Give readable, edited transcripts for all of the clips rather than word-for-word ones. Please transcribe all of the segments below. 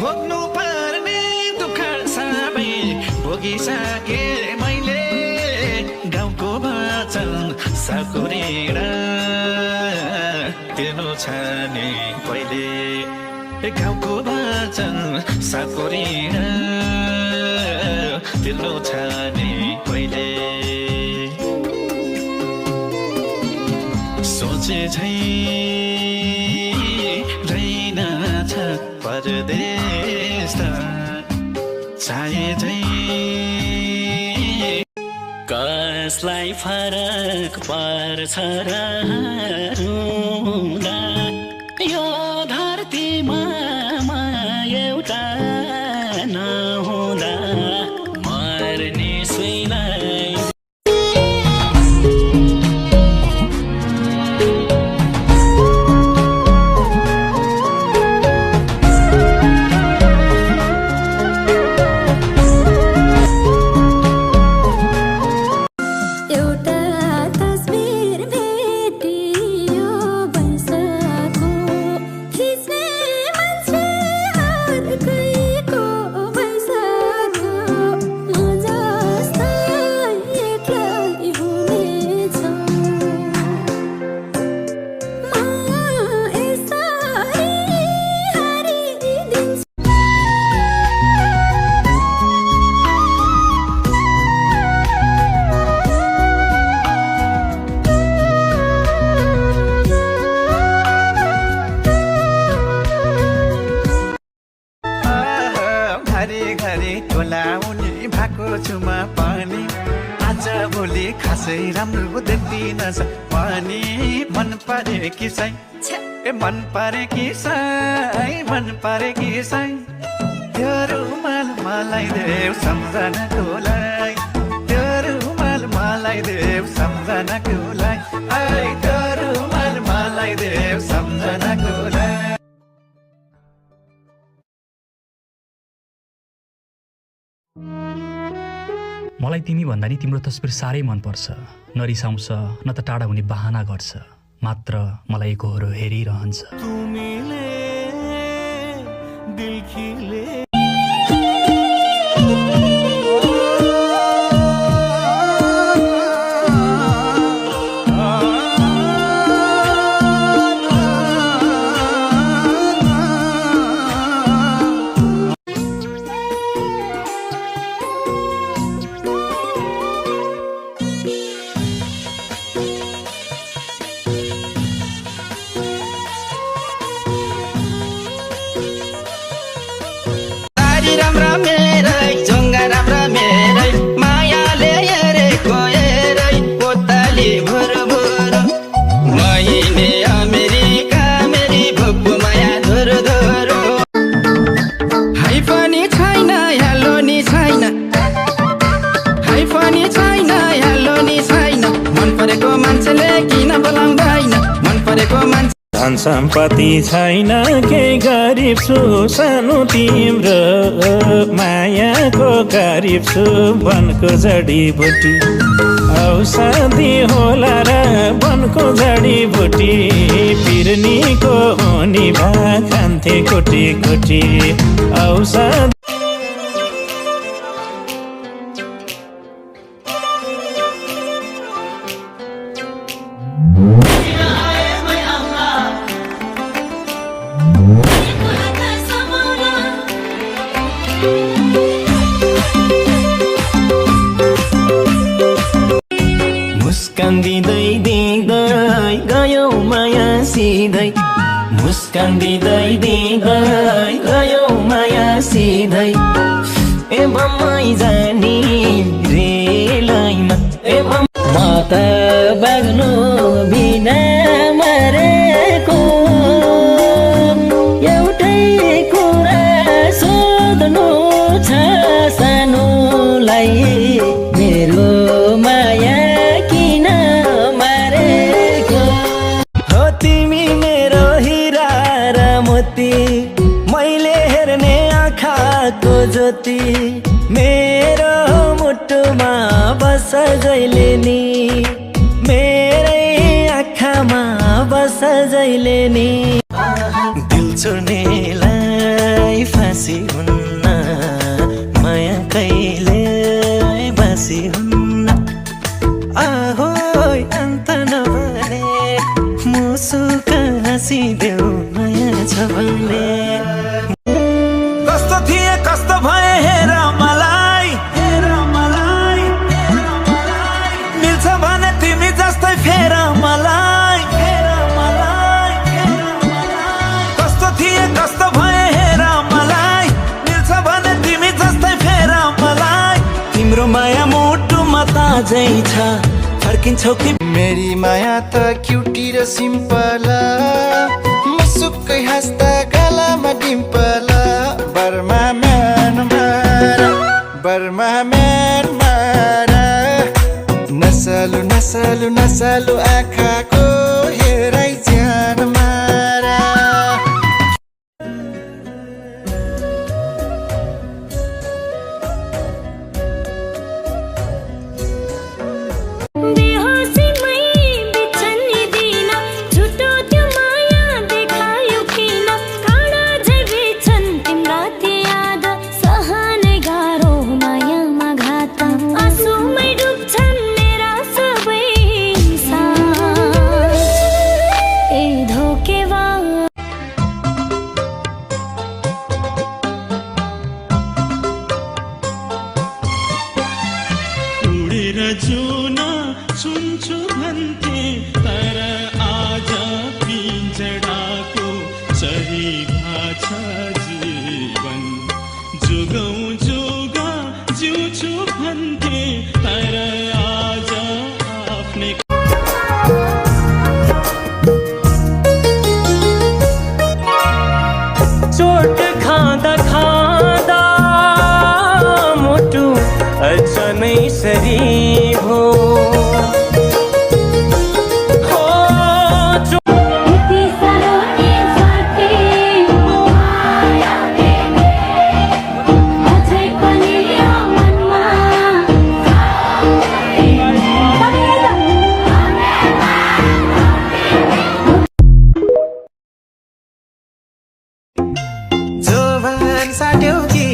भोग्नु पर्ने दुःख सबै भोगिसके मैले गाउँको वचन सकुरेर तिर्नु छ नि पहिले गाउँको वचन सकुरेर तिर्नु छ नि पहिले सोचे झै रहेन छ परदेश त चाहे झै कसलाई फरक पर्छ र रुँदा यो धरतीमा एउटा नहुँदा मर्ने सुईलाई टोलाउने भएको छुमा पानी आज भोलि खासै राम्रो देख्दिन पानी मन परे कि सै मन परे कि सै मन परे कि सै त्यो रुमाल मलाई देऊ सम्झनाको लागि त्यो रुमाल मलाई देऊ सम्झनाको लागि आई त्यो रुमाल मलाई देऊ सम्झनाको लागि मलाई तिमी भन्दा नि तिम्रो तस्बिर साह्रै मनपर्छ नरिसाउँछ न त टाढा हुने बहाना गर्छ मात्र मलाई एकहोरो हेरिरहन्छ तिमीले दिल खिले राम्रा मेरै जोङ्गा राम्रा मेरै मायाले हेरेको हेरै पोताली भुरभुर महिने अमेरिका मेरी भुकु माया धुरु धुरु हाई पनि छैन हेलो नि छैन हाई पनि छैन हेलो नि छैन मन परेको मान्छेले किन बोलाउँदैन मन परेको मान्छे धन सम्पत्ति छैन के गरिब छु सानो तिम्रो मायाको गरिब छु वनको जडीबुटी औषधि होला र वनको जडीबुटी पिर्नीको हुनी भा खान्थे कोटी कोटी औषधि मुस्कान दिँदै दिँदै गयो माया सिधै मुस्कान दिँदै दिँदै गयो माया सिधै एवं जानी रेलैमा एवं म त बाग्नु बिना मरेको एउटै कुरा सोध्नु छ सानोलाई मेरो माया तिमी मेरो हिरा र मोती मैले हेर्ने आँखाको ज्योति मेरो मुटुमा बस जहिले नि मेरै आँखामा बस जहिले नि दिल छोड्नेलाई फाँसी झै छ फर्किन्छौ कि मेरी माया त क्युटी र सिम्पल मुसुक्कै हाँस्दा गालामा डिम्पल बर्मा म्यान मारा बर्मा म्यान मारा नसालु नसालु नसालु आँखाको हेराइ ज्यान मारा जुन सुन्छु भन्थे तर आज पिंजडाको सही भाषा जीवन जुगौं जुगा जिउँछु भन्थे तर आज आफ्नै चोट खाँदा खाँदा मोटु अचनै सरी हो जोभान साट्यौ कि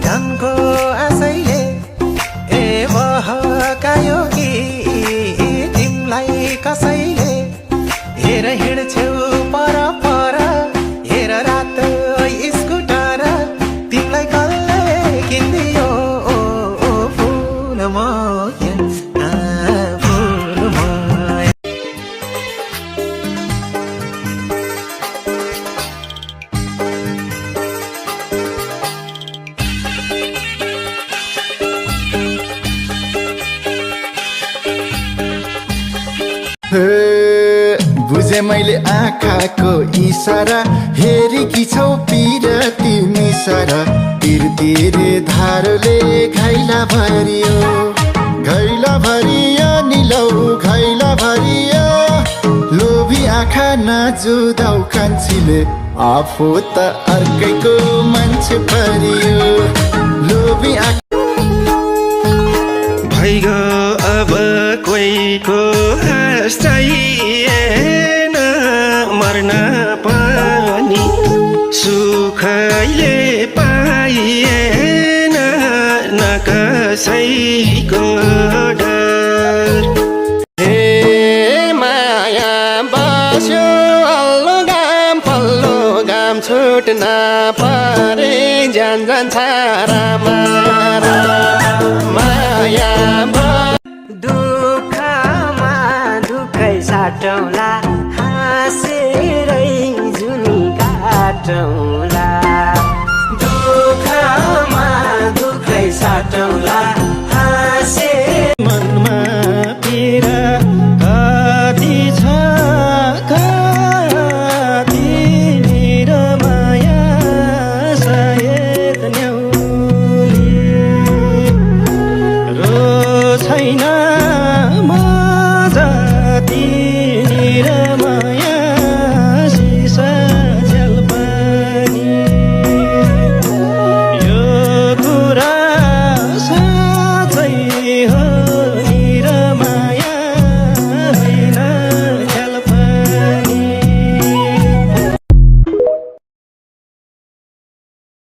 धनको आशैले ए बहकायो कि तिमलाई कसैले हेर हिँड्छौ पर पर हेर रात स्कुटर तिमीलाई कसले किनिदियो फुल माया फुल माया बुझे मैले आँखाको इसारा हेरेकी छौ पिरती मिसारा तिरतिरे धारले घाइला भरियो निलौ घाइला भरियो लोभी आँखा नजुदाउ कान्छीले आफू त अर्कैको मान्छे परियो लोभी भइगयो अब कोहीको चाहिएन मर्न पनि सुखैले पाइएन न कसैको डर हे माया बस्यो पल्लो घाम छुट्न परे जान जान्छ रामा माया दुःखमा दुःखै साटौँला हाँसेरै जुनी काटौँला